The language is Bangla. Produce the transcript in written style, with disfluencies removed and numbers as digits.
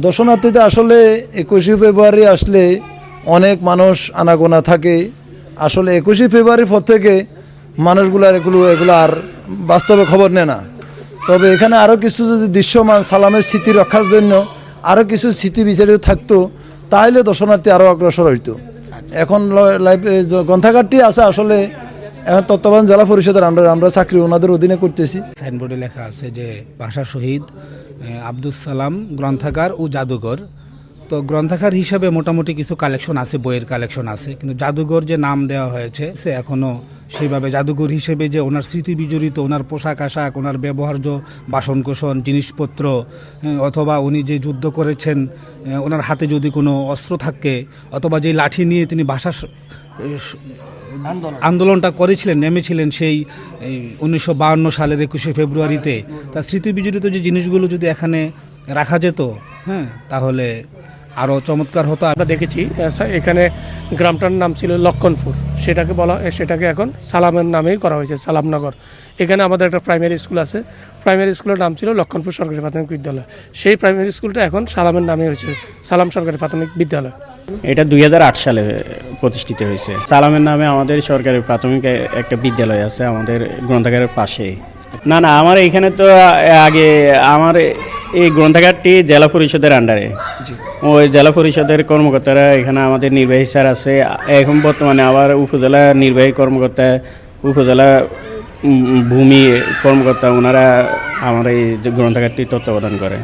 দর্শনার্থীতে আসলে 21শে ফেব্রুয়ারি আসলে অনেক মানুষ আনাগোনা থাকে। আসলে 21শে ফেব্রুয়ারির পর থেকে মানুষগুলার এগুলো আর বাস্তবে খবর নেয় না। তবে এখানে আরও কিছু যদি দৃশ্যমান সালামের স্মৃতি রক্ষার জন্য আরও কিছু স্মৃতি বিচারিত থাকতো, তাহলে দর্শনার্থী আরও অগ্রসর হইতো। এখন গ্রন্থাগারটি আছে আসলে এখন তত্ত্বাবধান জেলা পরিষদের আমরা চাকরি ওনাদের অধীনে করতেছি। সাইনবোর্ডে লেখা আছে যে ভাষা শহীদ আব্দুল সালাম গ্রন্থাগার ও জাদুঘর। তো গ্রন্থাগার হিসাবে মোটামুটি কিছু কালেকশন আছে, বইয়ের কালেকশন আছে, কিন্তু জাদুঘর যে নাম দেওয়া হয়েছে সে এখনও সেইভাবে জাদুঘর হিসেবে যে ওনার স্মৃতি বিজড়িত ওনার পোশাক আশাক, ওনার ব্যবহার্য বাসনকোসন জিনিসপত্র, অথবা উনি যে যুদ্ধ করেছেন ওনার হাতে যদি কোনো অস্ত্র থাকে, অথবা যে লাঠি নিয়ে তিনি ভাষা আন্দোলনটা করেছিলেন, নেমেছিলেন সেই 1952 সালের 21শে ফেব্রুয়ারিতে, তার স্মৃতি বিজড়িত যে জিনিসগুলো যদি এখানে রাখা যেত, তাহলে আরও চমৎকার হতো। আমরা দেখেছি এখানে গ্রামটার নাম ছিল লক্ষণপুর, সেটাকে এখন সালামের নামেই করা হয়েছে, সালামনগর। এখানে আমাদের একটা প্রাইমারি স্কুল আছে, প্রাইমারি স্কুলের নাম ছিল লক্ষণপুর সরকারি প্রাথমিক বিদ্যালয়। সেই প্রাইমারি স্কুলটা এখন সালামের নামে হয়েছে, সালাম সরকারি প্রাথমিক বিদ্যালয়। এটা 2008 সালে প্রতিষ্ঠিত হয়েছে। সালামের নামে আমাদের সরকারি প্রাথমিক একটা বিদ্যালয় আছে আমাদের গ্রন্থাগারের পাশে। না, আমার এখানে তো আগে আমার এই গ্রন্থাগারটি জেলা পরিষদের আন্ডারে। ওই জেলা পরিষদের কর্মকর্তারা এখানে আমাদের নির্বাহী স্যার আছে, এখন বর্তমানে আবার উপজেলা নির্বাহী কর্মকর্তা, উপজেলা ভূমি কর্মকর্তা, ওনারা আমার এই গ্রন্থাগারটি তত্ত্বাবধান করে।